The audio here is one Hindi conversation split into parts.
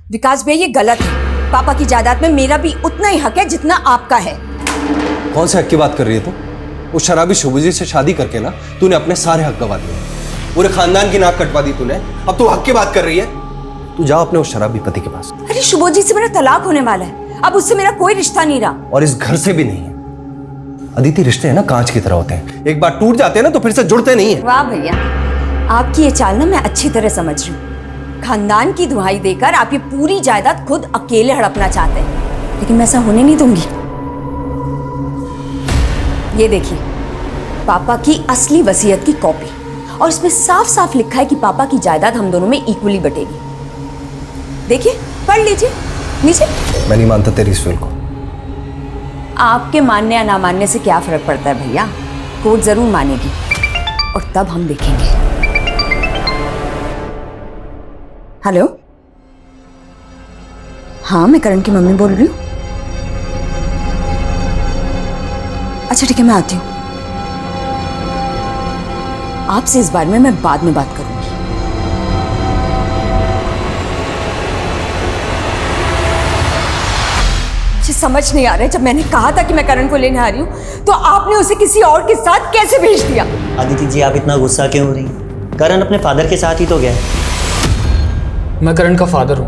विकास भैया ये गलत है। पापा की जायदाद में मेरा भी उतना ही हक है जितना आपका है। कौन से हक की बात कर रही है तू? उस शराबी शुभजी से शादी करके ना तूने अपने सारे हक गवा दिए, पूरे खानदान की नाक कटवा दी तूने। अब तू हक की बात कर रही है? तू जा अपने उस शराबी पति के पास। अरे शुभजी से मेरा तलाक होने वाला है, अब उससे मेरा कोई रिश्ता नहीं रहा। और इस घर से भी नहीं है। अदिति, रिश्ते हैं ना कांच की तरह होते हैं, एक बार टूट जाते हैं ना तो फिर से जुड़ते नहीं है। वाह भैया, आपकी ये चाल ना मैं अच्छी तरह समझ रही हूँ। खानदान की दुहाई देकर आप ये पूरी जायदाद खुद अकेले हड़पना चाहते हैं, लेकिन मैं ऐसा होने नहीं दूंगी। ये देखिए, पापा की असली वसीयत की कॉपी, और इसमें साफ साफ लिखा है कि पापा की जायदाद हम दोनों में इक्वली बटेगी। देखिए, पढ़ लीजिए नीचे। मैं नहीं मानता तेरी इस विल को। आपके मानने या ना मानने से क्या फर्क पड़ता है भैया, कोर्ट जरूर मानेगी और तब हम देखेंगे। हेलो, हाँ मैं करण की मम्मी बोल रही हूँ। अच्छा ठीक है, मैं आती हूँ। आपसे इस बारे में मैं बाद में बात करूंगी। मुझे समझ नहीं आ रहा है, जब मैंने कहा था कि मैं करण को लेने आ रही हूँ तो आपने उसे किसी और के साथ कैसे भेज दिया? अदिति जी, आप इतना गुस्सा क्यों हो रही हैं? करण अपने फादर के साथ ही तो गया है। मैं करण का फादर हूँ,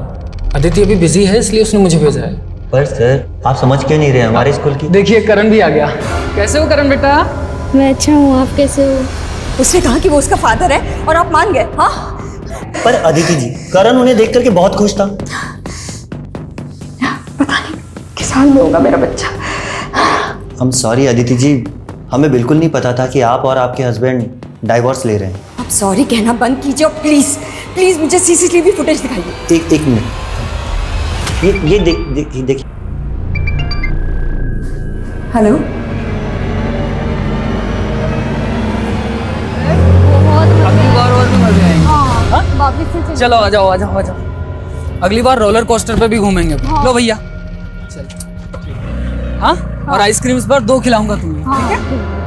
अदिति अभी बिजी है इसलिए उसने मुझे भेजा है। पर सर, आप समझ क्यों नहीं रहे हमारे स्कूल की? देखिए करण भी आ गया। कैसे हो करण बेटा? मैं अच्छा हूँ, आप कैसे हो? उसने कहा कि वो उसका फादर है और आप मान गए? हाँ, पर अदिति जी, करण उन्हें देख करके बहुत खुश था। पता नहीं किस हाल में होगा मेरा बच्चा। हम सॉरी अदिति जी, हमें बिल्कुल नहीं पता था कि आप और आपके हस्बैंड डाइवोर्स ले रहे हैं। आप सॉरी कहना बंद कीजिए और प्लीज प्लीज मुझे सीसीटीवी फुटेज दिखाइए। एक मिनट, ये देखिए। हेलो, अगली बार और भी मजे आएंगे। चलो आ जाओ आ जाओ आ जाओ, अगली बार रोलर कोस्टर पे भी घूमेंगे। लो भैया चल। हाँ, और आइसक्रीम्स पर 2 खिलाऊंगा तुम्हें,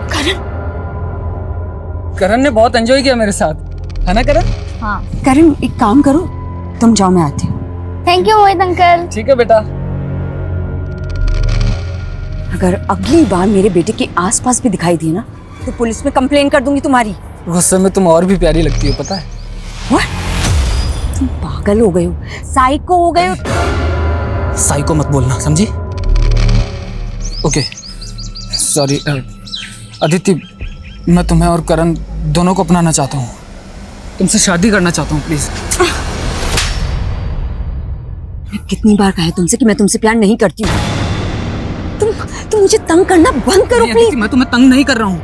ठीक है? करण ने बहुत एंजॉय किया मेरे साथ, है ना करण? हाँ। करण एक काम करो, तुम जाओ मैं आती हूँ। Thank you Mohit uncle. ठीक है बेटा। अगर अगली बार मेरे बेटे के आसपास भी दिखाई दिए ना तो पुलिस में कंप्लेन कर दूंगी तुम्हारी। गुस्से में तुम और भी प्यारी लगती हो, पता है? What? तुम पागल हो गए हो, साइको हो गए हो। साइको मत बोलना, समझी? Okay sorry. अदिति, मैं तुम्हें और करण दोनों को अपनाना चाहता हूँ, तुमसे शादी करना चाहता हूँ, प्लीज। मैं कितनी बार कहा है तुमसे कि मैं तुमसे प्यार नहीं करती हूँ। तुम मुझे तंग करना बंद करो प्लीज। मैं तुम्हें तंग नहीं कर रहा हूँ,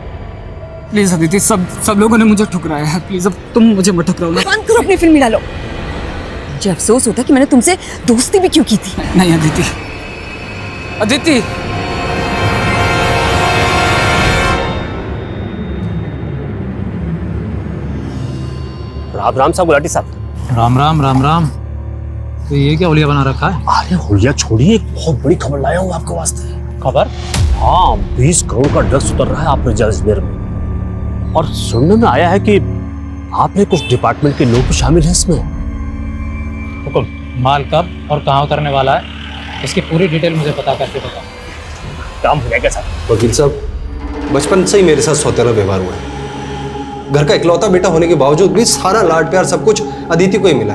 प्लीज अदिति। सब लोगों ने मुझे ठुकराया है, प्लीज अब तुम मुझे मत ठुकराओ ना। बंद करो अपनी फिल्म डालो। मुझे अफसोस होता है कि मैंने तुमसे दोस्ती भी क्यों की थी। नहीं अदिति, अदिति। राम राम साहब, गुलाटी साहब। राम राम राम राम। तो ये क्या होलिया बना रखा है? अरे होलिया छोड़िए, एक बहुत बड़ी खबर लाया हूँ आपके वास्ते। खबर? हाँ, 20 करोड़ का ड्रग्स उतर रहा है आपके अजमेर में, और सुनने में आया है कि आपने कुछ डिपार्टमेंट के लोग भी शामिल हैं इसमें। हुकुम, माल कब और कहाँ उतरने वाला है इसकी पूरी डिटेल मुझे पता करके बताओ। काम हो जाएगा साहब। वकील साहब, बचपन से ही मेरे साथ सौतेला व्यवहार हुआ है। घर का इकलौता बेटा होने के बावजूद भी सारा लाड प्यार सब कुछ अदिति को ही मिला।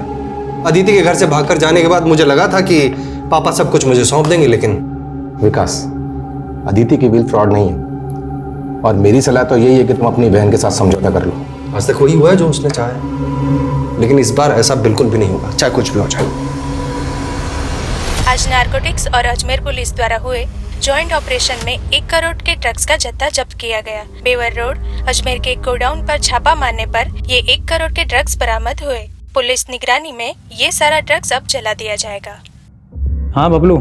अदिति के घर से भागकर जाने के बाद मुझे लगा था कि पापा सब कुछ मुझे सौंप देंगे, लेकिन विकास, अदिति की विल फ्रॉड नहीं है, और मेरी सलाह तो यही है कि तुम अपनी बहन के साथ समझौता कर लो। आज तक वही हुआ है जो उसने चाहा है, लेकिन इस बार ऐसा बिल्कुल भी नहीं होगा, चाहे कुछ भी हो जाए। आज नारकोटिक्स और अजमेर पुलिस द्वारा हुए जॉइंट ऑपरेशन में 1 करोड़ के ड्रग्स का जत्था जब्त किया गया। बेवर रोड अजमेर के गोडाउन पर छापा मारने पर ये 1 करोड़ के ड्रग्स बरामद हुए। पुलिस निगरानी में ये सारा ड्रग्स अब जला दिया जाएगा। हाँ बबलू,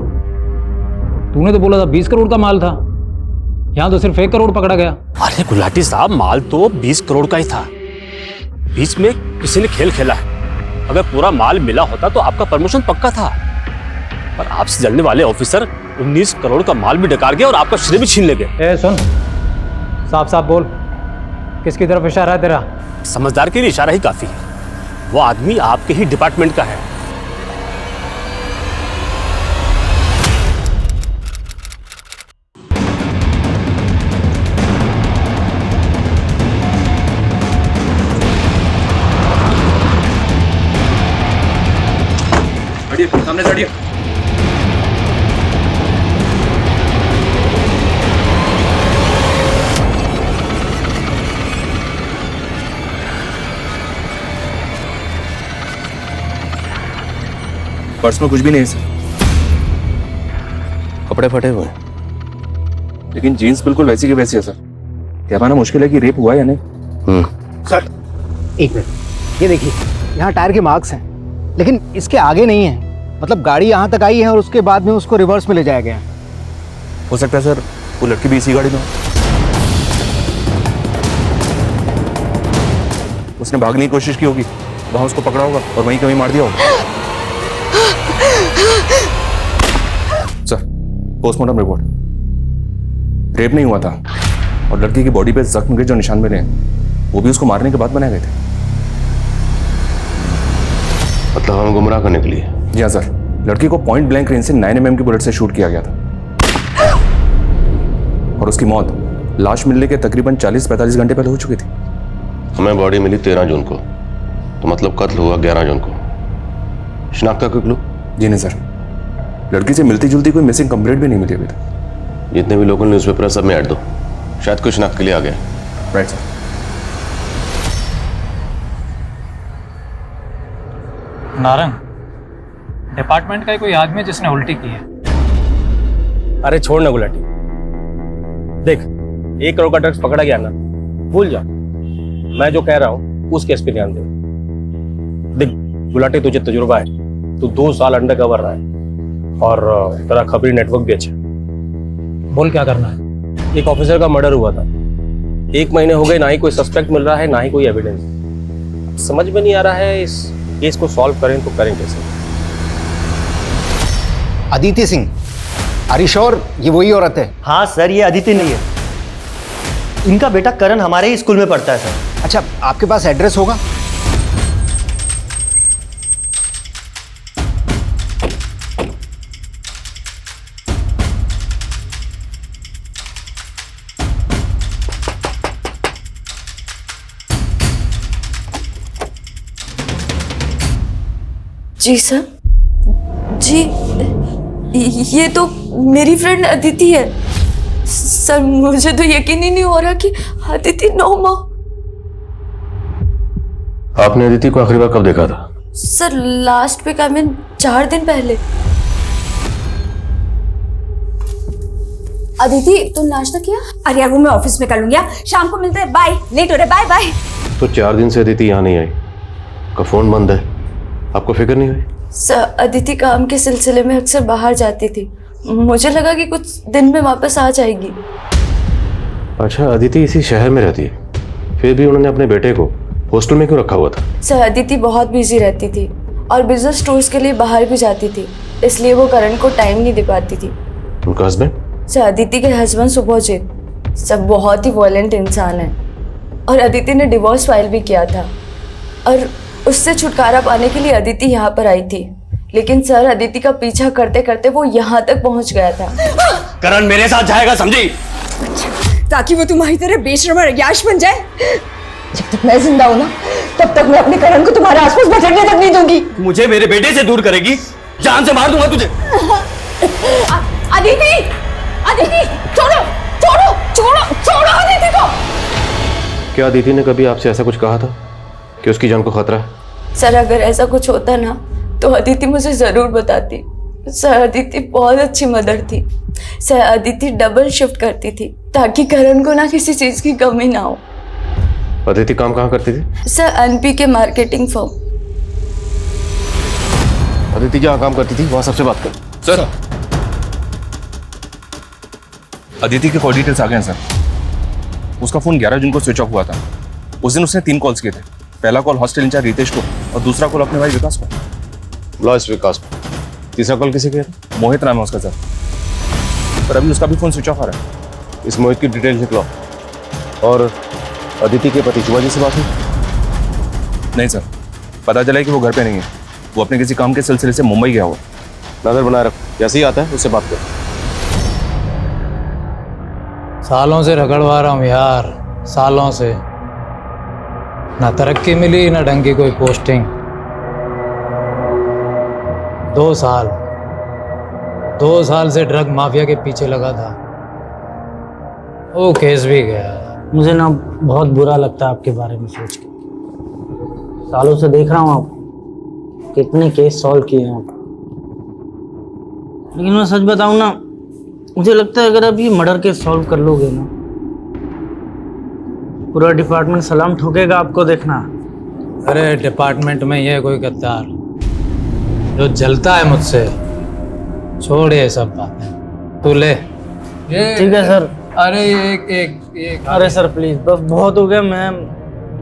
तूने तो बोला था 20 करोड़ का माल था, यहाँ तो सिर्फ 1 करोड़ पकड़ा गया। अरे गुलाटी साहब, माल तो 20 करोड़ का ही था, बीच में किसी ने खेल खेला है। अगर पूरा माल मिला होता तो आपका प्रमोशन पक्का था, पर आपसे जलने वाले ऑफिसर 19 करोड़ का माल भी डकार गए और आपका श्रेय भी छीन ले गए। ए सुन, साफ साफ बोल, किसकी तरफ इशारा है तेरा? समझदार के लिए इशारा ही काफी है। वो आदमी आपके ही डिपार्टमेंट का है। सामने से हटिए। पर्स में कुछ भी नहीं है सर। कपड़े फटे हुए हैं। लेकिन जीन्स बिल्कुल वैसी की वैसी है सर। क्या माना मुश्किल है कि रेप हुआ या नहीं। सर एक मिनट, ये देखिए यहाँ टायर के मार्क्स हैं, लेकिन इसके आगे नहीं है। मतलब गाड़ी यहाँ तक आई है और उसके बाद में उसको रिवर्स में ले जाया गया है। हो सकता है सर वो लड़की भी इसी गाड़ी में हो। उसने भागने की कोशिश की होगी, वहां उसको पकड़ा होगा और वहीं कहीं मार दिया होगा। सर पोस्टमार्टम रिपोर्ट, रेप नहीं हुआ था और लड़की की बॉडी पे जख्म के जो निशान मिले हैं वो भी उसको मारने के बाद बनाए गए थे। मतलब हमें गुमराह करने के लिए? जी हाँ सर, लड़की को पॉइंट ब्लैंक रेंज से 9 mm की बुलेट से शूट किया गया था और उसकी मौत लाश मिलने के तकरीबन 40-45 घंटे पहले हो चुकी थी। हमें बॉडी मिली 13 जून को, तो मतलब कत्ल हुआ 11 जून को। शिनाख्त का कोई क्लू? जी नहीं सर, लड़की से मिलती जुलती कोई मिसिंग कंप्लेंट भी नहीं मिली अभी तक। जितने भी लोकल न्यूज़पेपर है सब में ऐड दो, शायद कोई शिनाख्त के लिए आ गया। Right sir. नारंग, डिपार्टमेंट का ही कोई आदमी जिसने उल्टी की है। अरे छोड़ ना गुलाटी, देख 1 करोड़ का ड्रग्स पकड़ा गया ना, भूल जा। मैं जो कह रहा हूँ उस केस पे ध्यान दे। देख गुलाटी, तुझे तजुर्बा है, तू 2 साल अंडर कवर रहा है और तेरा खबरी नेटवर्क भी अच्छा है। बोल क्या करना है? एक ऑफिसर का मर्डर हुआ था, 1 महीने हो गए, ना ही कोई सस्पेक्ट मिल रहा है ना ही कोई एविडेंस। समझ में नहीं आ रहा है इस केस को सॉल्व करें तो करें कैसे। Aditi Singh, are you sure ये वही औरत है? हाँ सर, ये अदिति नहीं है। इनका बेटा करण हमारे ही स्कूल में पढ़ता है सर। अच्छा, आपके पास एड्रेस होगा? जी सर, जी ये तो मेरी फ्रेंड अदिति है सर। मुझे तो यकीन ही नहीं हो रहा कि अदिति नौमा। आपने अदिति को आखिरी बार कब देखा था? Sir last week, I mean 4 दिन पहले। अदिति तुम नाश्ता किया? अरे यार वो मैं ऑफिस में कर लूंगी, शाम को मिलते हैं, बाय। लेट हो रहा है, बाय बाय। तो 4 दिन से अदिति यहाँ नहीं आई, का फोन बंद है, आपको फिक्र नहीं हुई? सर अदिति काम के सिलसिले में अक्सर बाहर जाती थी, मुझे लगा कि कुछ दिन में वापस आ जाएगी। अच्छा, अदिति इसी शहर में रहती है, फिर भी उन्होंने अपने बेटे को हॉस्टल में क्यों रखा हुआ था? सर अदिति बहुत बिजी रहती थी और बिजनेस टूर्स के लिए बाहर भी जाती थी, इसलिए वो करण को टाइम नहीं दे पाती थी। उनका हस्बैंड? सर अदिति के हस्बैंड सुभोजीत सब बहुत ही वॉयलेंट इंसान है और अदिति ने डिवोर्स फाइल भी किया था और उससे छुटकारा पाने के लिए अदिति यहाँ पर आई थी, लेकिन सर अदिति का पीछा करते करते वो यहाँ तक पहुँच गया था। करण मेरे साथ जाएगा, समझी? ताकि वो तुम्हारी तरह बेशर्म और अज्ञाश बन जाए। जब तक मैं जिंदा हूं ना, तब तक मैं अपने करण को तुम्हारे आसपास भटकने तक नहीं दूंगी। मुझे मेरे बेटे से दूर करेगी, जान से मार दूंगा तुझे। अदिति, अदिति, छोड़ो, छोड़ो, छोड़ो, छोड़ो अदिति को। क्या अदिति ने कभी आपसे ऐसा कुछ कहा था कि उसकी जान को खतरा है? सर अगर ऐसा कुछ होता ना तो अदिति मुझे जरूर बताती। सर अदिति बहुत अच्छी मदर थी। सर अदिति डबल शिफ्ट करती थी ताकि करण को ना किसी चीज की कमी ना हो। अदिति काम कहाँ करती थी? सर एनपी के मार्केटिंग फर्म। अदिति जहाँ काम करती थी वहाँ सबसे बात कर। सर अदिति के कॉल डिटेल्स आ गए हैं सर। उसका फोन 11 जून को स्विच ऑफ हुआ था। उस दिन उसने 3 कॉल्स किए थे। पहला कॉल हॉस्टल इंचार्ज रितेश को और दूसरा कॉल अपने भाई विकास को। लॉस विकास को। तीसरा कॉल किसे किया? मोहित नाम है उसका सर, पर अभी उसका भी फोन स्विच ऑफ आ रहा है। इस मोहित की डिटेल लिख लो। और अदिति के पति शिवाजी से बात हुई? नहीं सर, पता चला कि वो घर पे नहीं है, वो अपने किसी काम के सिलसिले से मुंबई गया हुआ। नजर बनाए रखो, जैसे ही आता है उससे बात करो। सालों से रगड़वा रहा हूँ यार, सालों से। ना तरक्की मिली ना ढंग की कोई पोस्टिंग। 2 साल से ड्रग माफिया के पीछे लगा था। वो केस भी गया। मुझे ना बहुत बुरा लगता है आपके बारे में सोच के। सालों से देख रहा हूँ आप कितने केस सॉल्व किए हैं आप, लेकिन मैं सच बताऊँ ना, मुझे लगता है अगर आप ये मर्डर केस सॉल्व कर लोगे ना, पूरा डिपार्टमेंट सलाम ठोकेगा आपको, देखना। अरे डिपार्टमेंट में ये कोई गद्दार जो जलता है मुझसे, छोड़ ये सब बातें, तू ले। ठीक है सर। अरे एक अरे सर प्लीज, बस बहुत हो गया, मैं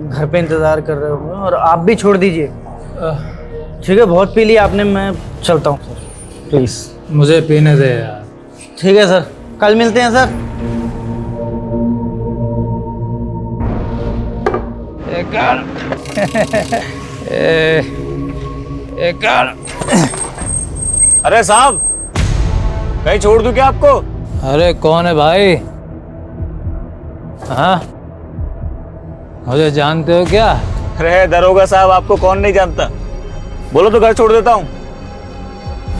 घर पे इंतजार कर रहे होंगे, और आप भी छोड़ दीजिए। ठीक है, बहुत पी लिया आपने, मैं चलता हूँ सर, प्लीज मुझे पीने दे यार। ठीक है सर, कल मिलते हैं सर। अरे साहब, कहीं छोड़ दूं क्या आपको? अरे कौन है भाई? हाँ, मुझे जानते हो क्या? अरे दरोगा साहब, आपको कौन नहीं जानता, बोलो तो घर छोड़ देता हूँ।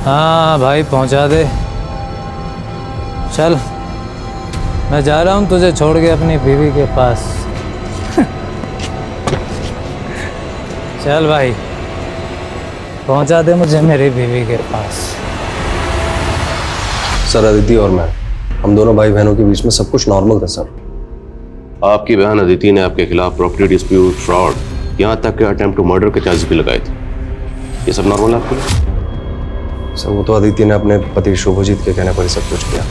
हाँ भाई, पहुंचा दे। चल, मैं जा रहा हूँ तुझे छोड़ के अपनी बीवी के पास। चल भाई, पहुंचा दे मुझे मेरी बीवी के पास। सर, अदिति और मैं, हम दोनों भाई बहनों के बीच में सब कुछ नॉर्मल था सर। आपकी बहन अदिति ने आपके खिलाफ प्रॉपर्टी डिस्प्यूट, फ्रॉड, यहाँ तक के अटेम्प्ट टू मर्डर के चार्जेस भी लगाए थे। ये सब नॉर्मल है आपके लिए? सर, वो तो अदिति ने अपने पति शुभजीत के कहने पर ही सब कुछ किया।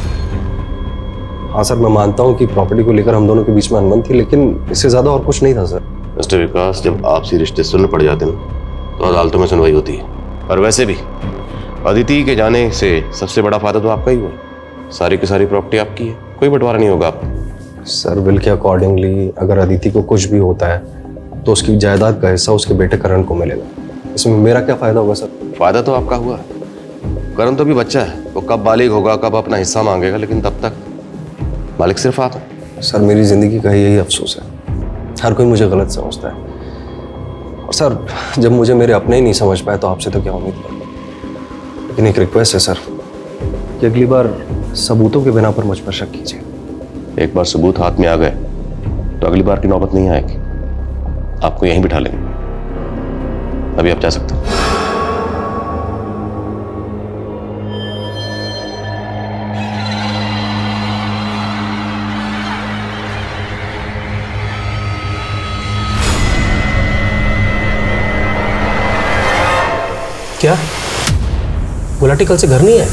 हाँ सर, मैं मानता हूँ कि प्रॉपर्टी को लेकर हम दोनों के बीच में अनबन थी, लेकिन इससे ज्यादा और कुछ नहीं था सर। मिस्टर विकास, जब आपसी रिश्ते सुनने पड़ जाते ना, तो अदालतों में सुनवाई होती है। और वैसे भी अदिति के जाने से सबसे बड़ा फायदा तो आपका ही हुआ। सारी की सारी प्रॉपर्टी आपकी है, कोई बंटवारा नहीं होगा आपको। सर, बिल के अकॉर्डिंगली अगर अदिति को कुछ भी होता है तो उसकी जायदाद का हिस्सा उसके बेटे करण को मिलेगा। इसमें मेरा क्या फायदा होगा सर? फायदा तो आपका हुआ है। करण तो भी बच्चा है, वो कब बालिग होगा, कब अपना हिस्सा मांगेगा, लेकिन तब तक मालिक सिर्फ आप हैं। सर, मेरी जिंदगी का यही अफसोस है, हर कोई मुझे गलत समझता है। और सर, जब मुझे मेरे अपने ही नहीं समझ पाए तो आपसे तो क्या उम्मीद करूँ। लेकिन एक रिक्वेस्ट है सर कि अगली बार सबूतों के बिना पर मुझ पर शक कीजिए। एक बार सबूत हाथ में आ गए तो अगली बार की नौबत नहीं आएगी। आपको यहीं बिठा लेंगे। अभी आप जा सकते हैं। क्या गुलाटी कल से घर नहीं है?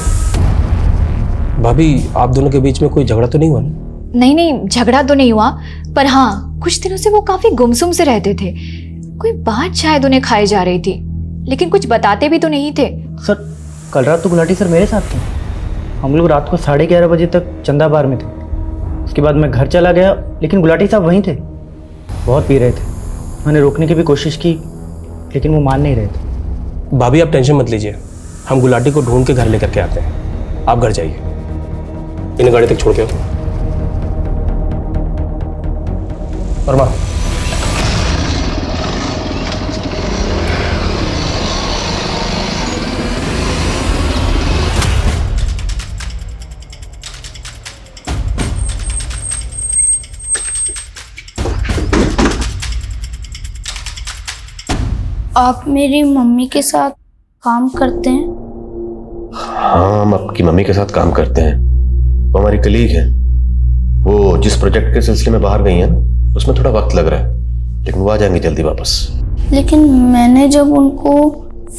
भाभी, आप दोनों के बीच में कोई झगड़ा तो नहीं हुआ ना? नहीं, झगड़ा तो नहीं हुआ, पर हाँ, कुछ दिनों से वो काफी गुमसुम से रहते थे। कोई बात शायद उन्हें खाई जा रही थी, लेकिन कुछ बताते भी तो नहीं थे। सर, कल रात तो गुलाटी सर मेरे साथ थे। हम लोग रात को 11:30 बजे तक चंदा बार में थे। उसके बाद मैं घर चला गया, लेकिन गुलाटी साहब वहीं थे। बहुत पी रहे थे। मैंने रोकने की भी कोशिश की, लेकिन वो मान नहीं रहे थे। भाभी, आप टेंशन मत लीजिए, हम गुलाटी को ढूंढ के घर लेकर के आते हैं। आप घर जाइए, इन्हें गाड़ी तक छोड़ के आओ। वर्मा, आप मेरी मम्मी के साथ काम करते हैं? हाँ, हम आपकी मम्मी के साथ काम करते हैं। वो हमारी कलीग है। वो जिस प्रोजेक्ट के सिलसिले में बाहर गई हैं, उसमें थोड़ा वक्त लग रहा है, लेकिन वो आ जाएंगी जल्दी वापस। लेकिन मैंने जब उनको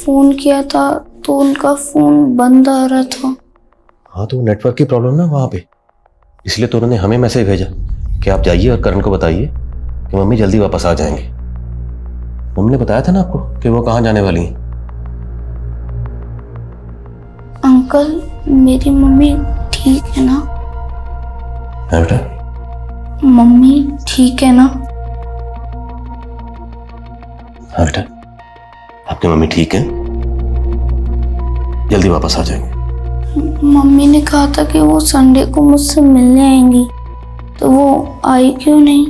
फोन किया था तो उनका फोन बंद आ रहा था। हाँ, तो नेटवर्क की प्रॉब्लम ना वहाँ पे, इसलिए तो उन्होंने हमें मैसेज भेजा कि आप जाइए और करण को बताइए कि मम्मी जल्दी वापस आ जाएंगे। मम्मी ने बताया था ना आपको कि वो कहाँ जाने वाली हैं। अंकल, मेरी मम्मी ठीक है ना? है बेटा? मम्मी ठीक है ना? हाँ बेटा, आपकी मम्मी ठीक है, जल्दी वापस आ जाएंगे। मम्मी ने कहा था कि वो संडे को मुझसे मिलने आएंगी, तो वो आई क्यों नहीं?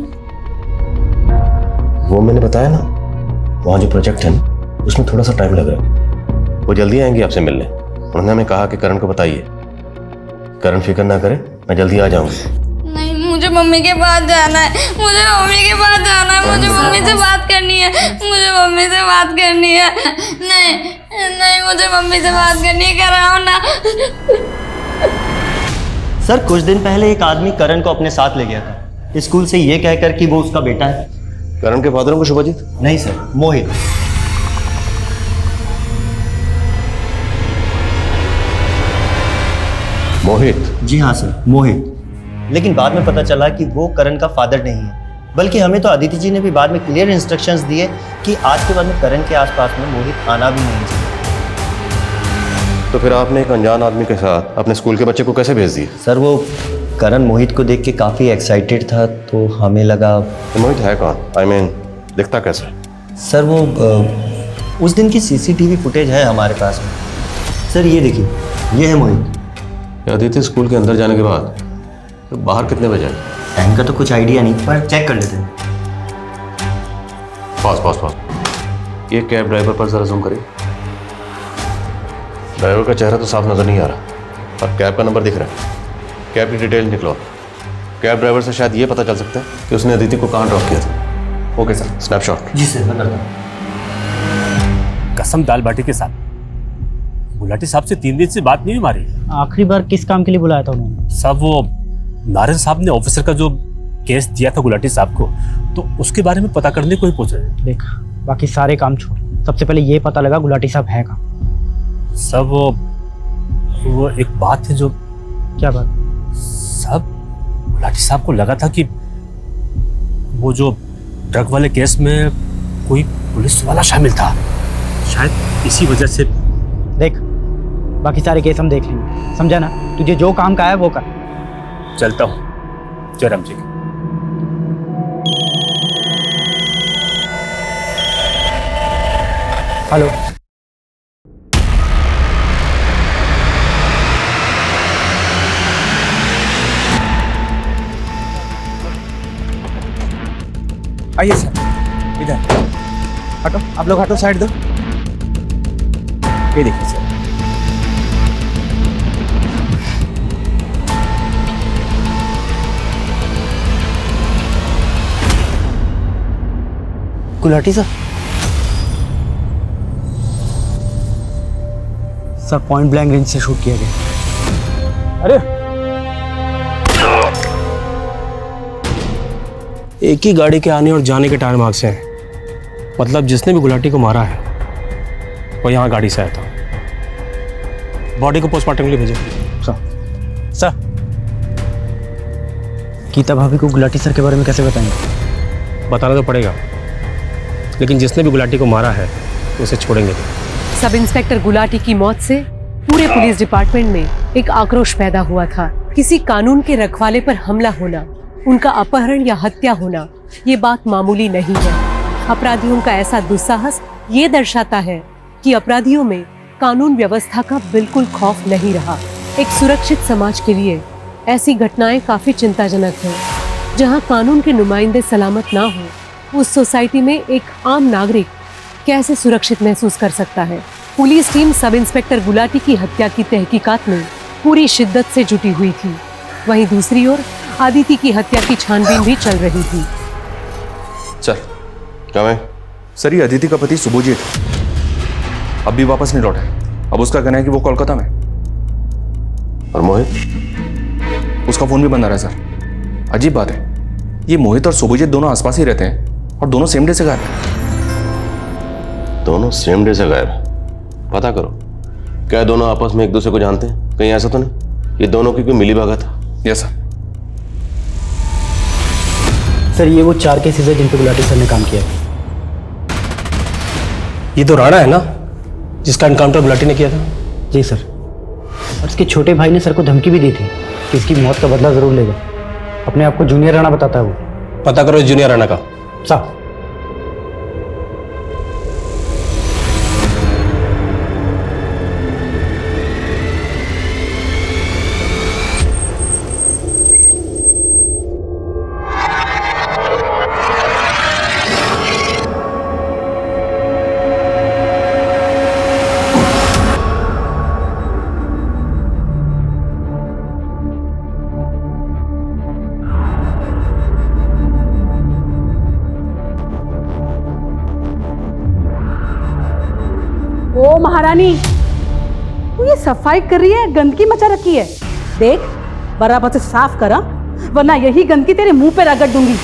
वो मैंने बताया ना, वहाँ जो प्रोजेक्ट है ना, उसमें थोड़ा सा टाइम लग रहा है। वो जल्दी आएंगी आपसे मिलने। उन्होंने हमें कहा कि करण को बताइए। करण फिक्र ना करे, मैं जल्दी आ जाऊंगी। नहीं, मुझे मम्मी के पास जाना है, मुझे मम्मी के पास जाना है, मुझे मम्मी से बात करनी है, मुझे मम्मी से बात करनी है। नहीं नहीं, मुझे मम्मी से बात करनी है, कराओ ना। सर कुछ दिन पहले एक आदमी करण को अपने साथ ले गया था स्कूल से, ये कहकर कि वो उसका बेटा है। करण के फादर को शुभजीत? नहीं सर, मोहित। मोहित? जी हाँ सर, मोहित। लेकिन बाद में पता चला कि वो करण का फादर नहीं है, बल्कि हमें तो अदिति जी ने भी बाद में क्लियर इंस्ट्रक्शंस दिए कि आज के बाद में करण के आसपास में मोहित आना भी नहीं चाहिए। तो फिर आपने एक अनजान आदमी के साथ अपने स्कूल के बच्चे को कैसे भेज दिया? सर वो करण मोहित को देख के काफ़ी एक्साइटेड था, तो हमें लगा। तो मोहित है कौन? I mean, दिखता कैसे? सर वो उस दिन की सीसीटीवी फुटेज है हमारे पास में। सर ये देखिए, ये है मोहित। अदिति स्कूल के अंदर जाने के बाद तो बाहर कितने बजे आए? टाइम का तो कुछ आइडिया नहीं, पर चेक कर लेते हैं। पास ये कैब ड्राइवर पर जरा जूम करिए। ड्राइवर का चेहरा तो साफ नजर नहीं आ रहा, पर कैब का नंबर दिख रहा है। कैब की डिटेल निकलो। कैब ड्राइवर से शायद ये पता चल सकता है कि उसने अदिति को कहाँ ड्रॉप किया था। Okay sir, snapshot. जी सर, मैं करता हूँ। कसम दाल बाटी के साथ गुलाटी साहब से 3 दिन से बात नहीं हमारी। आखिरी बार किस काम के लिए बुलाया था उन्होंने? साहब वो नारायण साहब ने ऑफिसर का जो केस दिया था गुलाटी साहब को, तो उसके बारे में पता करने को ही पूछ रहे। देख, बाकी सारे काम छोड़, सबसे पहले ये पता लगा गुलाटी साहब है कहाँ। सब वो एक बात है जो। क्या बात? सब गुलाटी साहब को लगा था कि वो जो ड्रग वाले केस में कोई पुलिस वाला शामिल था, शायद इसी वजह से। देख, बाकी सारे केस हम देख लेंगे, समझा ना? तुझे जो काम का है वो कर। चलता हूँ। जय राम जी। हेलो। आइए सर, इधर हटो, आप लोग हटो, साइड दो। ये देखिए sir. Gulati sir, point blank range से शूट किया गया। अरे एक ही गाड़ी के आने और जाने के टायर मार्क्स हैं, मतलब जिसने भी गुलाटी को मारा है वो यहाँ गाड़ी से आया था। बॉडी को पोस्टमार्टम के लिए भेजो। सर गीता भाभी को गुलाटी सर के बारे में कैसे बताएंगे? बताना तो पड़ेगा, लेकिन जिसने भी गुलाटी को मारा है उसे छोड़ेंगे नहीं। सब इंस्पेक्टर गुलाटी की मौत से पूरे पुलिस डिपार्टमेंट में एक आक्रोश पैदा हुआ था। किसी कानून के रखवाले पर हमला होना, उनका अपहरण या हत्या होना, ये बात मामूली नहीं है। अपराधियों का ऐसा दुस्साहस ये दर्शाता है कि अपराधियों में कानून व्यवस्था का बिल्कुल खौफ नहीं रहा। एक सुरक्षित समाज के लिए ऐसी घटनाएं काफी चिंताजनक हैं। जहां कानून के नुमाइंदे सलामत ना हो, उस सोसाइटी में एक आम नागरिक कैसे सुरक्षित महसूस कर सकता है। Police team sub inspector Gulati की हत्या की तहकीकात में पूरी शिद्दत से जुटी हुई थी। वहीं दूसरी ओर आदिति की हत्या की छानबीन भी चल रही थी। सर, क्या मैं? सर, ये अदिति का पति शुभजीत अब भी वापस नहीं लौटा है। अब उसका कहना है कि वो कोलकाता में। और मोहित? उसका फोन भी बंद आ रहा है सर। अजीब बात है, ये मोहित और शुभजीत दोनों आसपास ही रहते हैं और दोनों सेम डे से गायब हैं। दोनों सेम डे से गायब? पता करो, क्या दोनों आपस में एक दूसरे को जानते हैं? कहीं ऐसा तो नहीं ये दोनों की कोई मिली भगत है? Yes sir. सर ये वो 4 केसेस है जिन पे गुलाटी सर ने काम किया। ये तो राणा है ना, जिसका एनकाउंटर गुलाटी ने किया था? जी सर। और इसके छोटे भाई ने सर को धमकी भी दी थी कि इसकी मौत का बदला जरूर लेगा। अपने आप को जूनियर राणा बताता है वो। पता करो जूनियर राणा का। साहब। ओ महारानी, तू ये सफाई कर रही है, गंदगी मचा रखी है। देख बराबर से साफ करा, वरना यही गंदगी तेरे मुंह पे रगड़ दूंगी।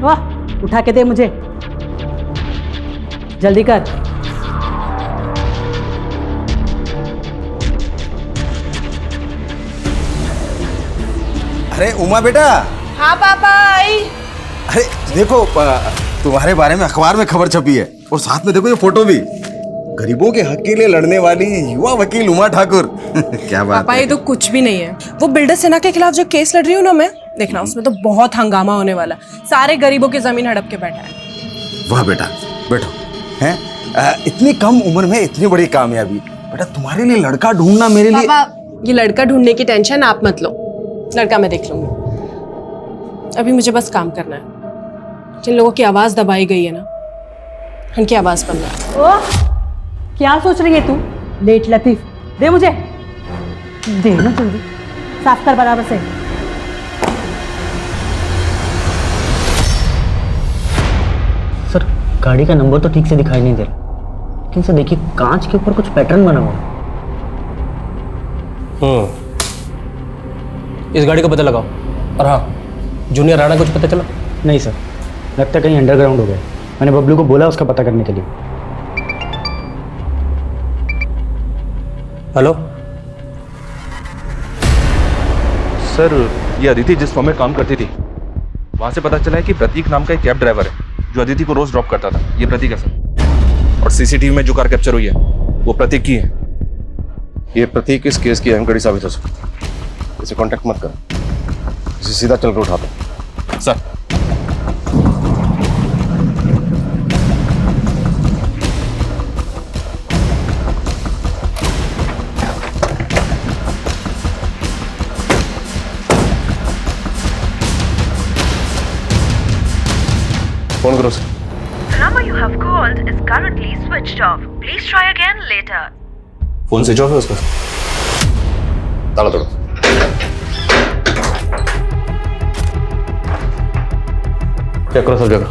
वाह, उठा के दे मुझे, जल्दी कर। अरे उमा बेटा। हाँ पापा आई। अरे देखो, तुम्हारे बारे में अखबार में खबर छपी है, और साथ में देखो ये फोटो भी। गरीबों के हक के लिए लड़ने वाली युवा वकील उमा ठाकुर। क्या बात पापा, है। ये तो कुछ भी नहीं है। वो बिल्डर सेना के खिलाफ जो केस लड़ रही हूँ ना मैं, देखना उसमें तो बहुत हंगामा होने वाला। सारे गरीबों की जमीन हड़प के बैठा है। वाह बेटा, बैठो। हैं इतनी कम उम्र में इतनी बड़ी कामयाबी। बेटा तुम्हारे लिए लड़का ढूंढना मेरे लिए। पापा, ये लड़का ढूंढने की टेंशन आप मत लो, लड़का मैं देख लूंगी। अभी मुझे बस काम करना है। जिन लोगों की आवाज दबाई गई है ना, उनकी आवाज बनना है। ओ, क्या सोच रही है तू? लेट लतीफ, दे मुझे, दे ना जल्दी, साफ कर बराबर से। सर गाड़ी का नंबर तो ठीक से दिखाई नहीं दे रहा, लेकिन सर देखिए कांच के ऊपर कुछ पैटर्न बना हुआ है। इस गाड़ी का पता लगाओ। और हाँ, जूनियर राणा कुछ पता चला? नहीं सर, लगता है कहीं अंडरग्राउंड हो गया। मैंने बबलू को बोला उसका पता करने के लिए। हेलो सर, ये अदिति जिस फॉर्म में काम करती थी, वहां से पता चला है कि प्रतीक नाम का एक कैब ड्राइवर है जो अदिति को रोज ड्रॉप करता था। ये प्रतीक है सर। और सीसीटीवी में जो कार कैप्चर हुई है वो प्रतीक की है। ये प्रतीक इस केस की अहम कड़ी साबित हो सकती है। इसे कांटेक्ट मत कर, इसे सीधा चलकर उठा दो। सर फोन करो sir. The number you have called is currently switched off. Please try again later. Phone switch off है उसका। ताला तोड़ो। चेक करो सब जगह।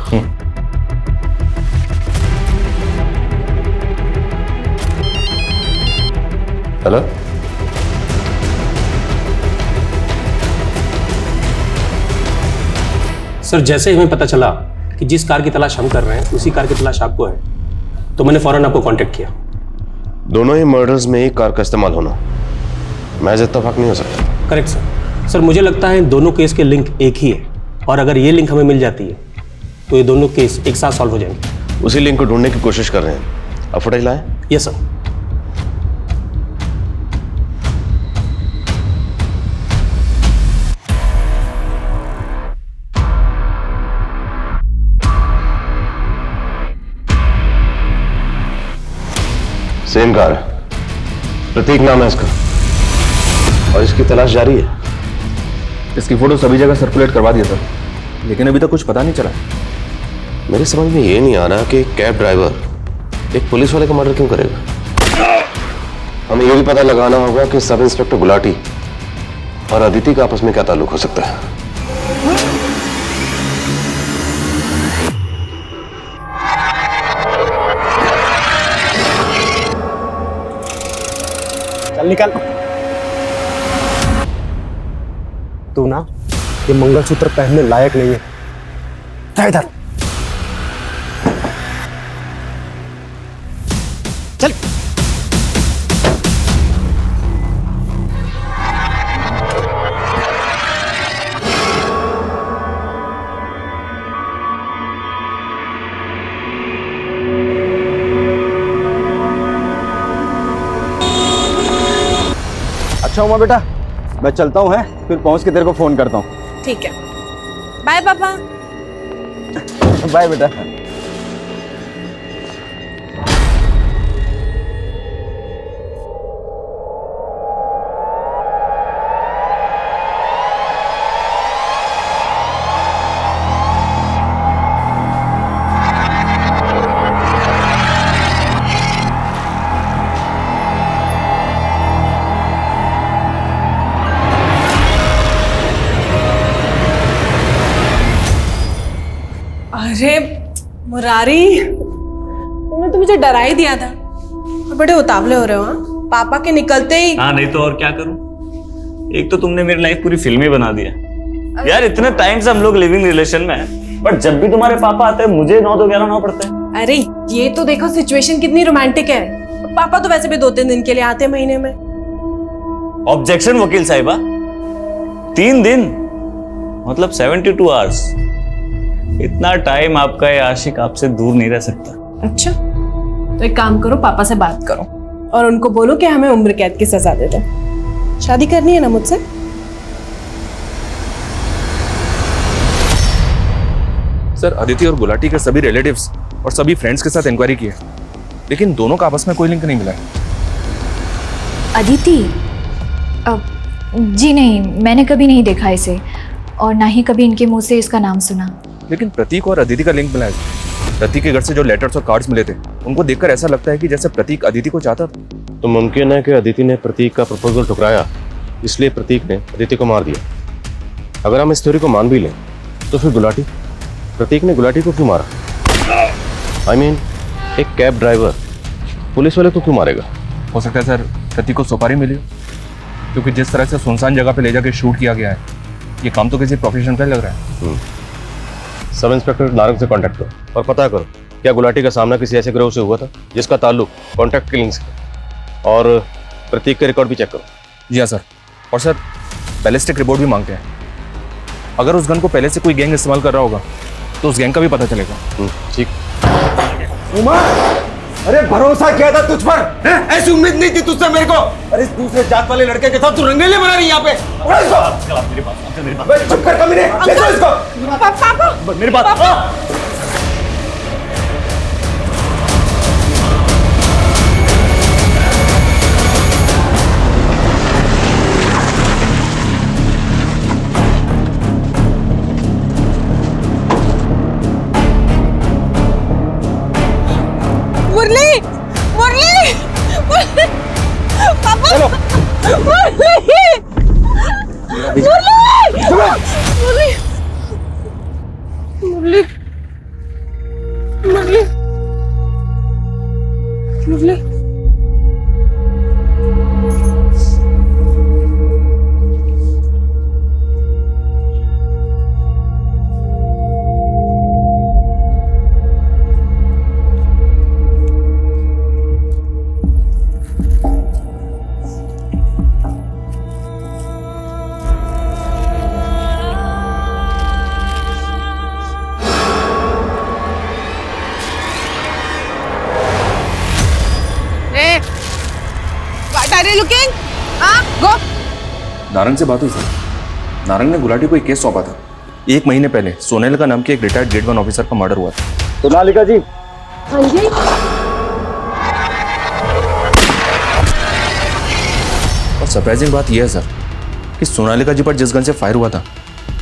हेलो, सर जैसे ही हमें पता चला कि जिस कार की तलाश हम कर रहे हैं उसी कार की तलाश आपको है, तो मैंने फौरन आपको कांटेक्ट किया। दोनों ही मर्डर्स में एक कार का इस्तेमाल होना महज इत्तेफाक नहीं हो सकता। Correct sir. सर मुझे लगता है दोनों केस के लिंक एक ही है, और अगर ये लिंक हमें मिल जाती है तो ये दोनों केस एक साथ सॉल्व हो जाएंगे। उसी लिंक को ढूंढने की कोशिश कर रहे हैं। अब फुटेज लाएं? Yes sir. सेम कार है, प्रतीक नाम है इसका, और इसकी तलाश जारी है। इसकी फोटो सभी जगह सर्कुलेट करवा दिया सर, लेकिन अभी तक कुछ पता नहीं चला। मेरे समझ में ये नहीं आ रहा कि एक कैब ड्राइवर एक पुलिस वाले का मर्डर क्यों करेगा। हमें ये भी पता लगाना होगा कि सब इंस्पेक्टर गुलाटी और अदिति का आपस में क्या ताल्लुक हो सकता है। चल निकल। तू ना ये मंगलसूत्र पहनने लायक नहीं है। जा इधर। चल। अच्छा उमा बेटा, मैं चलता हूँ, है फिर पहुंच के तेरे को फोन करता हूँ। ठीक है, बाय पापा। बाय बेटा। अरे मुरारी, तुमने तो मुझे डरा ही दिया था। और बड़े उतावले हो रहे हो। हाँ, पापा के निकलते ही। हाँ, नहीं तो और क्या करूं। एक तो तुमने मेरी लाइफ पूरी फिल्मी बना दिया यार। इतने टाइम से हम लोग लिविंग रिलेशन में हैं, बट जब भी तुम्हारे पापा आते हैं मुझे 9 तो 11 होना पड़ता है। अरे ये तो देखो सिचुएशन कितनी रोमांटिक है। पापा तो वैसे भी 2-3 दिन के लिए आते हैं महीने में। ऑब्जेक्शन वकील साहिबा, 3 दिन मतलब 72 आवर्स। इतना टाइम आपका ये आशिक आपसे दूर नहीं रह सकता। अच्छा, तो एक काम करो, पापा से बात करो और उनको बोलो कि हमें उम्र कैद की सजा दे दो। शादी करनी है ना मुझसे? सर, अदिति और गुलाटी के सभी रिलेटिव्स और सभी फ्रेंड्स के साथ इंक्वायरी की है, लेकिन दोनों का आपस में कोई लिंक नहीं मिला है। अदिति? जी नहीं, मैंने कभी नहीं देखा इसे और ना ही कभी इनके मुंह से इसका नाम सुना। लेकिन प्रतीक और अदिति का लिंक मिला है। प्रतीक के घर से जो लेटर्स और कार्ड्स मिले थे, उनको देखकर ऐसा लगता है कि जैसे प्रतीक अदिति को चाहता था। तो मुमकिन है कि अदिति ने प्रतीक का प्रपोजल ठुकराया, इसलिए प्रतीक ने अदिति को मार दिया। अगर हम इस थ्योरी को मान भी लें तो फिर गुलाटी, प्रतीक ने गुलाटी को क्यों मारा? I mean, एक कैब ड्राइवर पुलिस वाले को क्यों मारेगा? हो सकता है सर प्रतीक को सुपारी मिली हो, क्योंकि जिस तरह से सुनसान जगह पे ले जाके शूट किया गया है, ये काम तो किसी प्रोफेशनल का लग रहा है। सब इंस्पेक्टर नारंग से कांटेक्ट करो और पता करो क्या गुलाटी का सामना किसी ऐसे गिरोह से हुआ था जिसका ताल्लुक कॉन्ट्रैक्ट किलिंग से, और प्रतीक के रिकॉर्ड भी चेक करो। जी हाँ सर, और सर बैलिस्टिक रिपोर्ट भी मांगते हैं। अगर उस गन को पहले से कोई गैंग इस्तेमाल कर रहा होगा तो उस गैंग का भी पता चलेगा। ठीक। उमा, अरे भरोसा किया था तुझ पर, हैं? ऐसी उम्मीद नहीं थी तुझसे मेरे को। अरे इस दूसरे जात वाले लड़के के साथ तू रंगेले बना रही यहाँ पे। चुप कर कमीने, ले जाओ इसको। पापा, मेरी बात। मुरली, मुरली, पापा, चलो। मुरली, मुरली, मुरली, मुरली, मुरली, मुरली। Looking? Go. नारंग से बात हुई सर। नारंग ने गुलाटी को एक केस सौंपा था। 1 महीने पहले सोनेलिका नाम के एक रिटायर्ड ग्रेड 1 ऑफिसर का मर्डर हुआ था। सोनालिका जी। हाँ जी। और सरप्राइजिंग बात यह है सर कि सोनालिका जी पर जिस गन से फायर हुआ था,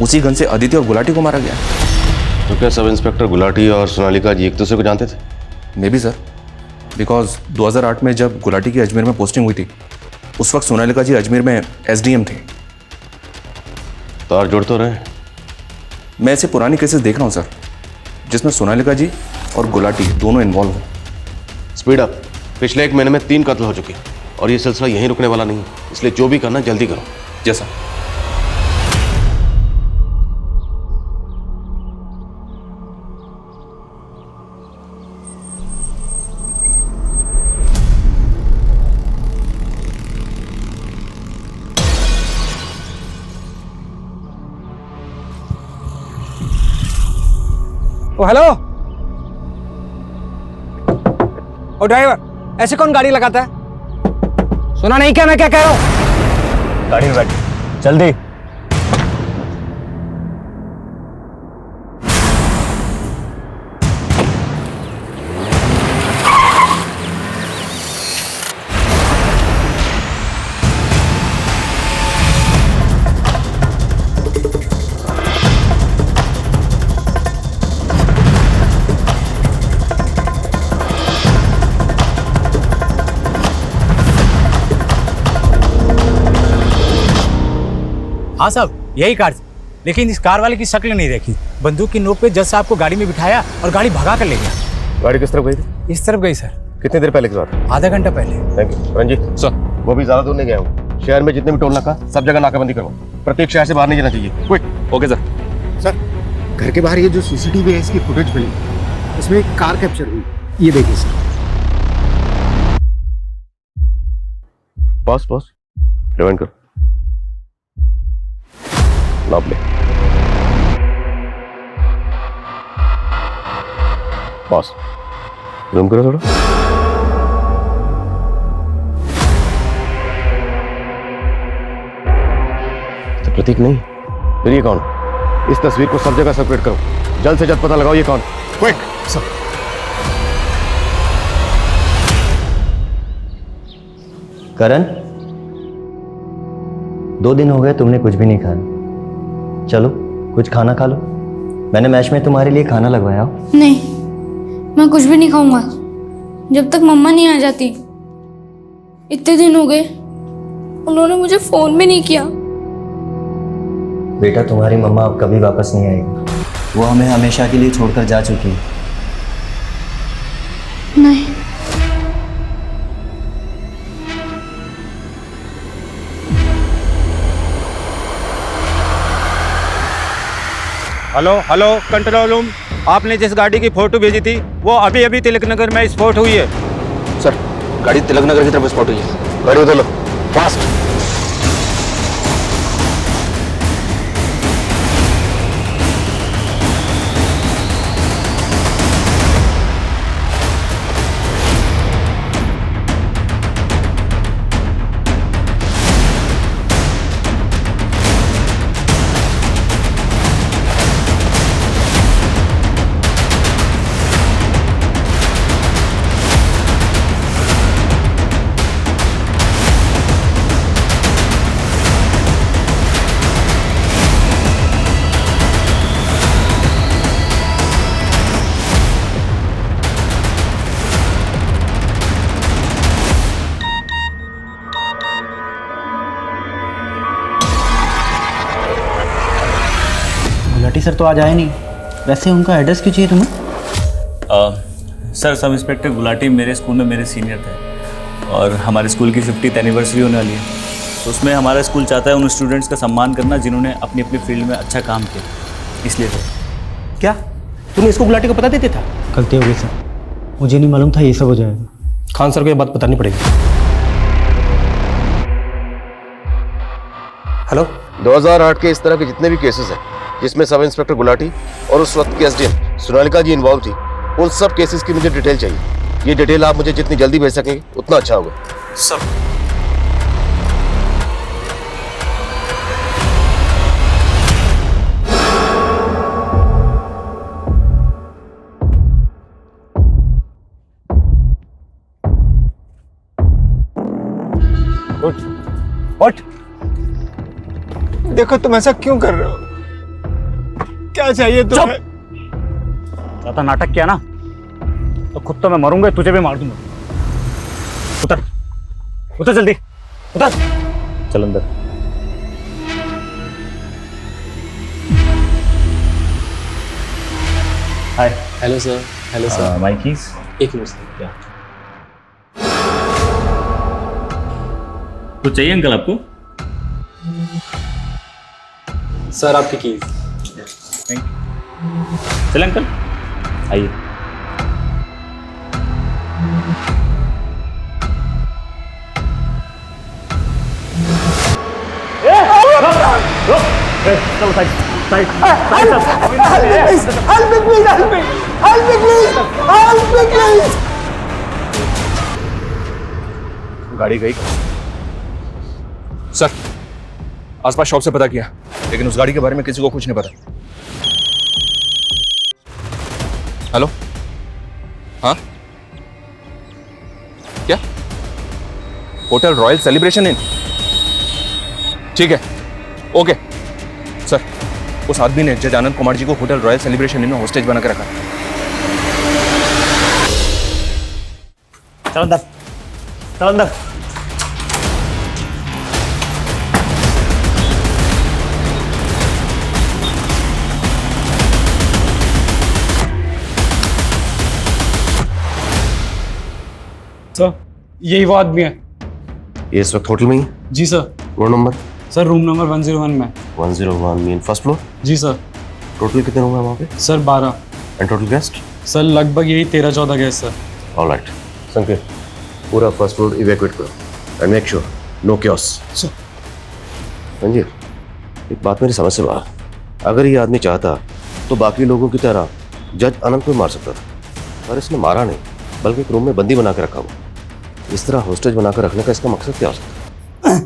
उसी गन से अदिति और गुलाटी को मारा गया। तो क्या सब इंस्पेक्टर गुलाटी और सोनालिका जी एक दूसरे को जानते थे? मे बी सर, बिकॉज 2008 में जब गुलाटी की अजमेर में पोस्टिंग हुई थी, उस वक्त सोनालिका जी अजमेर में SDM थे। तार जोड़ तो रहे। मैं ऐसे पुरानी केसेस देख रहा हूँ सर, जिसमें सोनालिका जी और गुलाटी दोनों इन्वॉल्व हो। Speed up. पिछले 1 महीने में 3 कत्ल हो चुके हैं और ये सिलसिला यहीं रुकने वाला नहीं है, इसलिए जो भी करना जल्दी करो। जैसा ओ हेलो, ओ ड्राइवर, ऐसे कौन गाड़ी लगाता है? सुना नहीं क्या मैं क्या कह रहा हूँ? गाड़ी में बैठ जल्दी। हाँ साहब, यही कार। लेकिन इस कार वाले की शक्ल नहीं देखी। बंदूक की नोक पे जज साहब को गाड़ी में बिठाया और गाड़ी भगा कर ले गया। गाड़ी किस तरफ गई थी? इस तरफ गई सर। कितनी देर पहले की बात है? आधा घंटा पहले। Thank you. रंजीत सर, वो भी ज्यादा दूर नहीं गया हूँ। शहर में जितने भी टोल नाका सब जगह नाकाबंदी करो। प्रत्येक शहर से बाहर नहीं जाना चाहिए। क्विक। Okay sir. सर, घर के बाहर ये जो सीसीटीवी है इसकी फुटेज मिली, इसमें एक कार कैप्चर हुई। ये देखिए सर। पॉज पॉज, रिवाइंड करो, नाप ले, पॉज, जूम करो थोड़ा। तो प्रतीक नहीं, फिर ये कौन? इस तस्वीर को सब जगह सर्कुलेट करो, जल्द से जल्द पता लगाओ ये कौन। Quick sir. करण, 2 दिन हो गए तुमने कुछ भी नहीं खाया। चलो कुछ खाना खा लो, मैंने मैच में तुम्हारे लिए खाना लगवाया हो। नहीं, मैं कुछ भी नहीं खाऊंगा जब तक मम्मा नहीं आ जाती। इतने दिन हो गए, उन्होंने मुझे फोन भी नहीं किया। बेटा, तुम्हारी मम्मा अब कभी वापस नहीं आएगी। वो हमें हमेशा के लिए छोड़कर जा चुकी है। नहीं। Hello hello, control room. आपने जिस गाड़ी की फोटो भेजी थी वो अभी अभी तिलक नगर में स्पॉट हुई है। सर, गाड़ी तिलक नगर की तरफ स्पॉट हुई है। गाड़ी उधर लो, फास्ट। गुलाटी सर तो आज आए नहीं, वैसे उनका एड्रेस क्यों चाहिए तुम्हें? सर, सब इंस्पेक्टर गुलाटी मेरे स्कूल में मेरे सीनियर थे और हमारे स्कूल की 50th एनिवर्सरी होने वाली है, तो उसमें हमारा स्कूल चाहता है उन स्टूडेंट्स का सम्मान करना जिन्होंने अपनी अपनी फील्ड में अच्छा काम किया, इसलिए सर। क्या तुमने इसको गुलाटी को पता देते था? गलती हो गई सर, मुझे नहीं मालूम था ये सब हो जाएगा। खान सर को ये बात बतानी पड़ेगी। हेलो, 2008 के इस तरह के जितने भी केसेस हैं जिसमें सब इंस्पेक्टर गुलाटी और उस वक्त की एसडीएम सोनालिका जी इन्वॉल्व थी, उन सब केसेस की मुझे डिटेल चाहिए। ये डिटेल आप मुझे जितनी जल्दी भेज सकेंगे उतना अच्छा होगा। सब उठ। देखो तुम ऐसा क्यों कर रहे हो? क्या चाहिए तुम्हें? ज्यादा नाटक किया ना तो खुद तो मैं मरूंगा, तुझे भी मार दूंगा। उतर उतर, जल्दी उतर। चल अंदर। Hi. Hello sir. Hello sir. My keys. एक मिनट सर। क्या कुछ चाहिए अंकल आपको? सर, आपकी कीज। Thank you. चल अंकल, आइए। गाड़ी गई सर। आसपास शॉप से पता किया, लेकिन उस गाड़ी के बारे में किसी को कुछ नहीं पता। हेलो, हाँ क्या? Hotel royal celebration in? ठीक है, ओके सर। उस आदमी ने जज आनंद कुमार जी को होटल रॉयल सेलिब्रेशन इन में होस्टेज बना के रखा। चल अंदर, चल अंदर। यही वो आदमी है। ये इस वक्त होटल में ही है? जी sir. Road number? Sir room number 101 में। 101 मीन फर्स्ट फ्लोर? जी सर। टोटल कितने रूम है वहाँ पे? Sir 12। And total guest? Sir लगभग यही 13-14 गेस्ट सर। ऑलराइट संकेत, पूरा फर्स्ट फ्लोर इवैक्यूएट करो and make sure no chaos. Sanjeev, एक बात मेरी समझ से बाहर, अगर ये आदमी चाहता तो बाकी लोगों की तरह जज अनंत को मार सकता था, पर इसने मारा नहीं बल्कि एक रूम में बंदी बना के रखा हुआ। इस तरह होस्टेज बनाकर रखने का इसका मकसद क्या हो सकता है?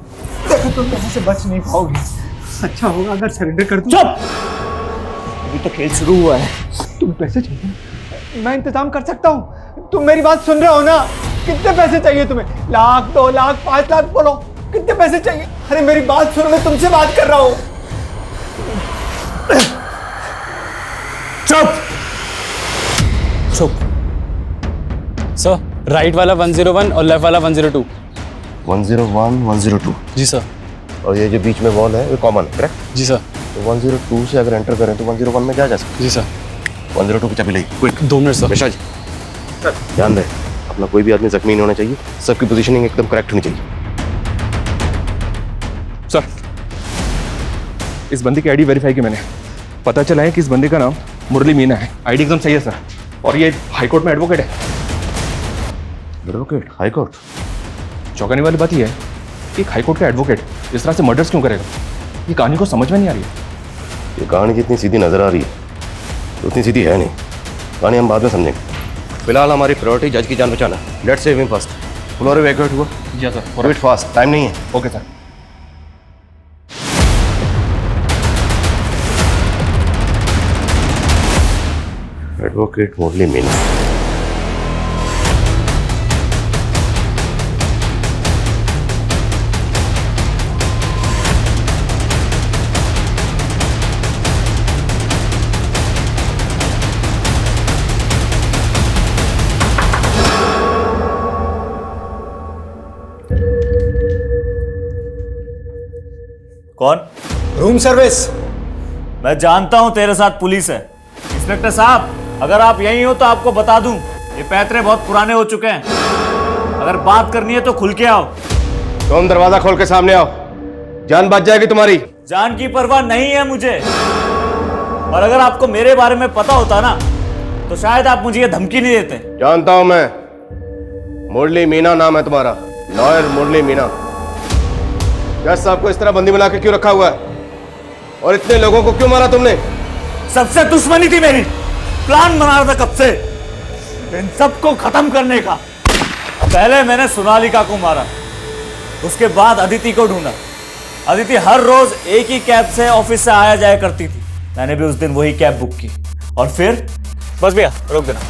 देखो तुम यहाँ से बच नहीं पाओगे। अच्छा होगा अगर सरेंडर कर दूं। चुप! अभी तो खेल शुरू हुआ है। तुम्हें पैसे चाहिए? मैं इंतजाम कर सकता हूँ। तुम मेरी बात सुन रहे हो ना? कितने पैसे चाहिए तुम्हें? 1 लाख, 2 लाख, 5 लाख, बोलो कितने पैसे चाहिए? अरे मेरी बात सुनो, मैं तुमसे बात कर रहा हूँ। चुप! चुप। सर राइट वाला 101 और लेफ्ट वाला 102। 101, 102। जी सर। और ये जो बीच में वॉल है वो कॉमन है, करेक्ट? जी सर। तो 102 से अगर एंटर करें तो 101 में क्या जा सकते? जी सर। 102 की चाबी ले, quick. 2 minute sir. Vishal ji ध्यान दें, अपना कोई भी आदमी जख्मी नहीं होना चाहिए, सबकी पोजीशनिंग एकदम करेक्ट होनी चाहिए। सर, इस बंदी की आईडी वेरीफाई की मैंने, पता चला है कि इस बंदी का नाम मुरली मीना है। आईडी एकदम सही है सर, और ये हाईकोर्ट में एडवोकेट है। Advocate high court? चौंकाने वाली बात यह है कि एक हाईकोर्ट का एडवोकेट इस तरह से मर्डर्स क्यों करेगा? ये कहानी को समझ में नहीं आ रही है। ये कहानी जितनी सीधी नजर आ रही है उतनी सीधी है नहीं, कहानी हम बाद में समझेंगे। फिलहाल हमारी प्रायोरिटी जज की जान बचाना। Let's save him first. Floor evacuate हुआ? जी सर। फॉरवर्ड फास्ट, टाइम नहीं है। Okay sir. एडवोकेट मुरली मीना। कौन? Room service. मैं जानता हूं तेरे साथ पुलिस है। इंस्पेक्टर साहब, अगर आप यहीं हो तो आपको बता दूं, ये पैतरे बहुत पुराने हो चुके हैं। अगर बात करनी है तो खुल के आओ। तुम दरवाजा खोल के सामने आओ, जान बच जाएगी तुम्हारी। जान की परवाह नहीं है मुझे, और अगर आपको मेरे बारे में पता होता ना तो शायद आप मुझे ये धमकी नहीं देते। जानता हूं मैं, मुरली मीना नाम है तुम्हारा, लॉयर मुरली मीना। जज साहब को इस तरह बंदी बना के क्यों रखा हुआ है, और इतने लोगों को क्यों मारा तुमने? सबसे दुश्मनी थी मेरी, प्लान बना रहा था कब से इन सबको खत्म करने का। पहले मैंने सोनालिका को मारा, उसके बाद अदिति को ढूंढा। अदिति हर रोज एक ही कैब से ऑफिस से आया जाया करती थी, मैंने भी उस दिन वही कैब बुक की। और फिर बस भैया रोक देना।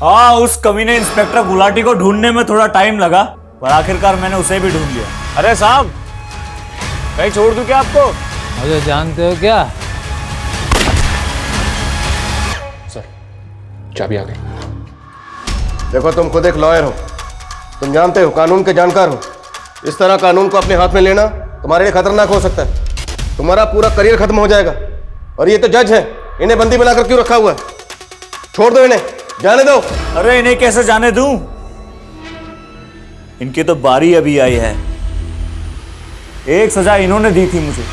हाँ, उस कमीने इंस्पेक्टर गुलाटी को ढूंढने में थोड़ा टाइम लगा, पर आखिरकार मैंने उसे भी ढूंढ लिया। अरे साहब, कहीं छोड़ दूं क्या आपको? मुझे जानते हो क्या? सर, चाबी आ गई। देखो तुम खुद एक लॉयर हो, तुम जानते हो, कानून के जानकार हो। इस तरह कानून को अपने हाथ में लेना तुम्हारे लिए खतरनाक हो सकता है। तुम्हारा पूरा करियर खत्म हो जाएगा। और ये तो जज है, इन्हें बंदी बनाकर क्यों रखा हुआ है? छोड़ दो इन्हें, जाने दो। अरे इन्हें कैसे जाने दूं? इनकी तो बारी अभी आई है। एक सजा इन्होंने दी थी मुझे,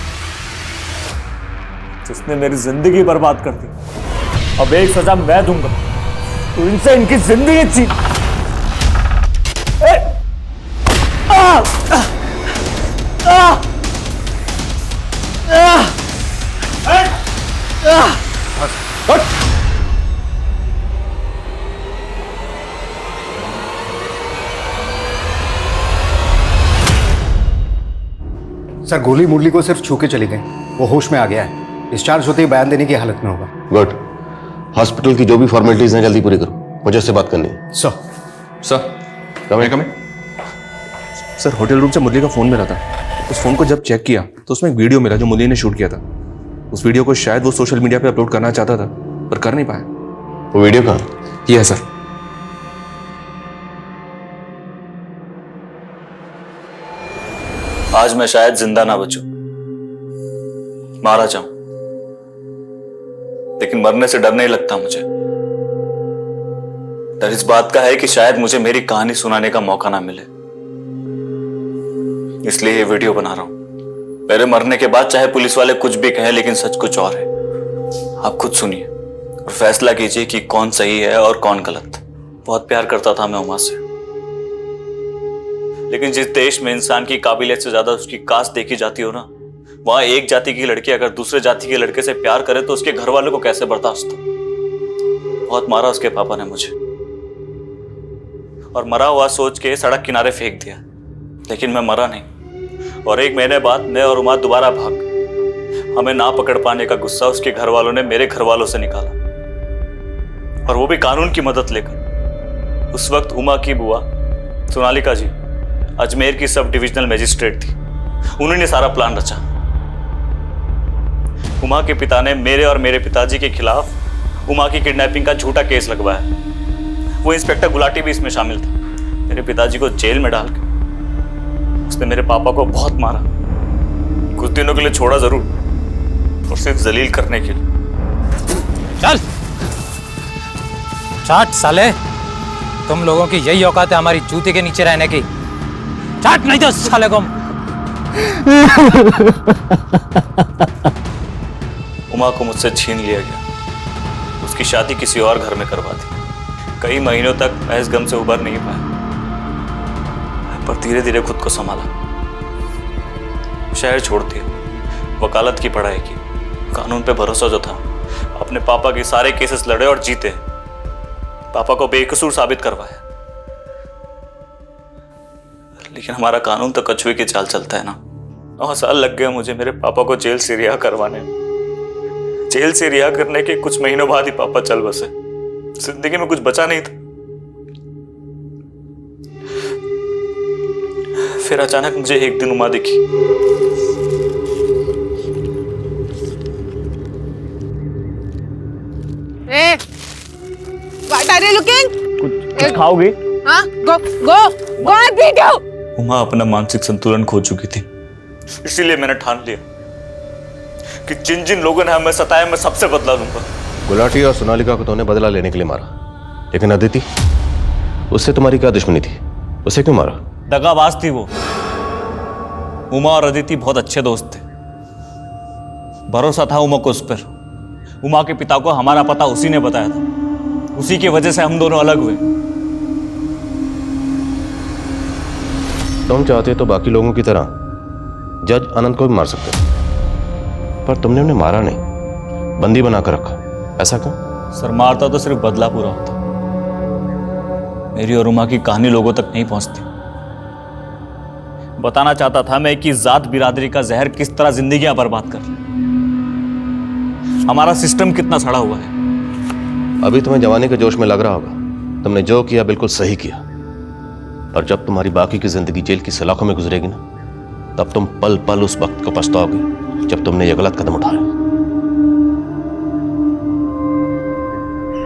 जिसने मेरी जिंदगी बर्बाद कर दी। अब एक सजा मैं दूंगा तो इनसे इनकी जिंदगी छीन। सर गोली मुरली को सिर्फ छू के चली गई, वो होश में आ गया है। डिस्चार्ज होते ही बयान देने की हालत में होगा। गुड। हॉस्पिटल की जो भी फॉर्मेलिटीज हैं जल्दी पूरी करो, मुझे उससे बात करनी है। सर। कम सर, होटल रूम से मुरली का फोन मिला था। उस फोन को जब चेक किया तो उसमें एक वीडियो मिला जो मुरली ने शूट किया था। उस वीडियो को शायद वो सोशल मीडिया पे अपलोड करना चाहता था पर कर नहीं पाया। वो वीडियो कहाँ? ये है सर। आज मैं शायद जिंदा ना बचूं, मारा जाऊं, लेकिन मरने से डर नहीं लगता मुझे। डर इस बात का है कि शायद मुझे मेरी कहानी सुनाने का मौका ना मिले, इसलिए ये वीडियो बना रहा हूं। मेरे मरने के बाद चाहे पुलिस वाले कुछ भी कहें, लेकिन सच कुछ और है। आप खुद सुनिए और फैसला कीजिए कि कौन सही है और कौन गलत। बहुत प्यार करता था मैं उमा से, लेकिन जिस देश में इंसान की काबिलियत से ज्यादा उसकी कास्ट देखी जाती हो ना, वहां एक जाति की लड़की अगर दूसरे जाति के लड़के से प्यार करे तो उसके घर वालों को कैसे बर्दाश्त हो। बहुत मारा उसके पापा ने मुझे, और मरा हुआ सोच के सड़क किनारे फेंक दिया, लेकिन मैं मरा नहीं। और 1 महीने बाद मैं और उमा दोबारा भाग। हमें ना पकड़ पाने का गुस्सा उसके घर वालों ने मेरे घर वालों से निकाला, और वो भी कानून की मदद लेकर। उस वक्त उमा की बुआ सोनालिका जी अजमेर की सब डिविजनल मजिस्ट्रेट थी। उन्होंने सारा प्लान रचा। उमा के पिता ने मेरे और मेरे पिताजी के खिलाफ उमा की किडनैपिंग का झूठा केस लगवाया। वो इंस्पेक्टर गुलाटी भी इसमें शामिल था। मेरे पिताजी को जेल में डाल के उसने मेरे पापा को बहुत मारा। कुछ दिनों के लिए छोड़ा जरूर, और सिर्फ जलील करने के लिए। चल चाट साले, तुम लोगों की यही औकात है हमारी जूते के नीचे रहने की। चाट नहीं तो साले को। उमा को मुझसे छीन लिया गया। उसकी शादी किसी और घर में करवा दी। कई महीनों तक मैं इस गम से उबर नहीं पाया, पर धीरे धीरे खुद को संभाला। शहर छोड़ दिया, वकालत की पढ़ाई की, कानून पे भरोसा जो था, अपने पापा के सारे केसेस लड़े और जीते। पापा को बेकसूर साबित करवाया। लेकिन हमारा कानून तो कछुए की चाल चलता है ना। 9 साल लग गए मुझे मेरे पापा को जेल से रिहा करवाने में। जेल से रिहा करने के कुछ महीनों बाद ही पापा चल बसे। जिंदगी में कुछ बचा नहीं था। फिर अचानक मुझे एक दिन उमा दिखी। What are you looking? कुछ खाओगे? हाँ, go and beat you. Uma अपना मानसिक संतुलन खो चुकी थी। इसीलिए मैंने ठान लिया कि जिन जिन लोगों ने हमें सताया मैं सबसे बदला लूंगा। गुलाटी और सोनालिका को तूने बदला लेने के लिए मारा, लेकिन अदिति, उससे तुम्हारी क्या दुश्मनी थी? उसे क्यों मारा? दगाबाज थी वो। उमा और अदिति बहुत अच्छे दोस्त थे। भरोसा था उमा को उस पर। उमा के पिता को हमारा पता उसी ने बताया था। उसी की वजह से हम दोनों अलग हुए। तुम चाहते तो बाकी लोगों की तरह जज अनंत को भी मार सकते, पर तुमने उन्हें मारा नहीं, बंदी बनाकर रखा। ऐसा क्यों? सर, मारता तो सिर्फ बदला पूरा होता। मेरी और उमा की कहानी लोगों तक नहीं पहुंचती। बताना चाहता था मैं कि जात बिरादरी का जहर किस तरह जिंदगियां बर्बाद कर रहा है। हमारा सिस्टम कितना सड़ा हुआ है। अभी तुम्हें जवानी के जोश में लग रहा होगा तुमने जो किया बिल्कुल सही किया, और जब तुम्हारी बाकी की जिंदगी जेल की सलाखों में गुजरेगी ना, तब तुम पल पल उस वक्त को पछताओगे जब तुमने ये गलत कदम उठाया।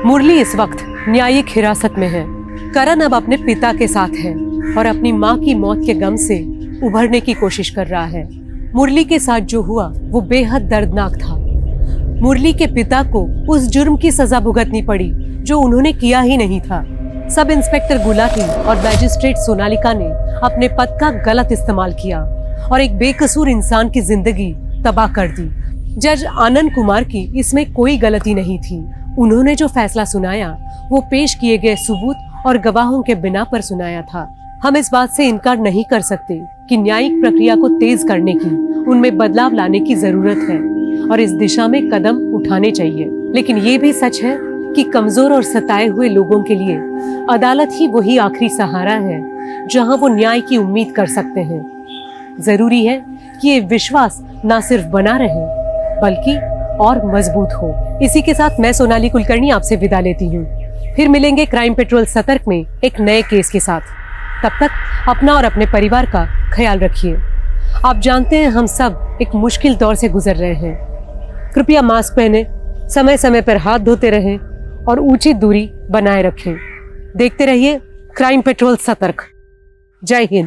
मुरली इस वक्त न्यायिक हिरासत में है। करण अब अपने पिता के साथ है और अपनी मां की मौत के गम से उभरने की कोशिश कर रहा है। मुरली के साथ जो हुआ वो बेहद दर्दनाक था। मुरली के पिता को उस जुर्म की सजा भुगतनी पड़ी जो उन्होंने किया ही नहीं था। सब इंस्पेक्टर गुलाटी और मैजिस्ट्रेट सोनालिका ने अपने पद का गलत इस्तेमाल किया और एक बेकसूर इंसान की जिंदगी तबाह कर दी। जज आनंद कुमार की इसमें कोई गलती नहीं थी। उन्होंने जो फैसला सुनाया वो पेश किए गए सबूत और गवाहों के बिना पर सुनाया था। हम इस बात से इनकार नहीं कर सकते कि न्यायिक प्रक्रिया को तेज करने की, उनमें बदलाव लाने की जरूरत है और इस दिशा में कदम उठाने चाहिए। लेकिन ये भी सच है कि कमजोर और सताए हुए लोगों के लिए अदालत ही वही आखिरी सहारा है जहां वो न्याय की उम्मीद कर सकते हैं। जरूरी है कि ये विश्वास ना सिर्फ बना रहे बल्कि और मजबूत हो। इसी के साथ मैं सोनाली कुलकर्णी आपसे विदा लेती हूँ। फिर मिलेंगे क्राइम पेट्रोल सतर्क में एक नए केस के साथ। तब तक अपना और अपने परिवार का ख्याल रखिए। आप जानते हैं हम सब एक मुश्किल दौर से गुजर रहे हैं। कृपया मास्क पहने, समय समय पर हाथ धोते रहें और उचित दूरी बनाए रखें। देखते रहिए क्राइम पेट्रोल सतर्क। जय हिंद।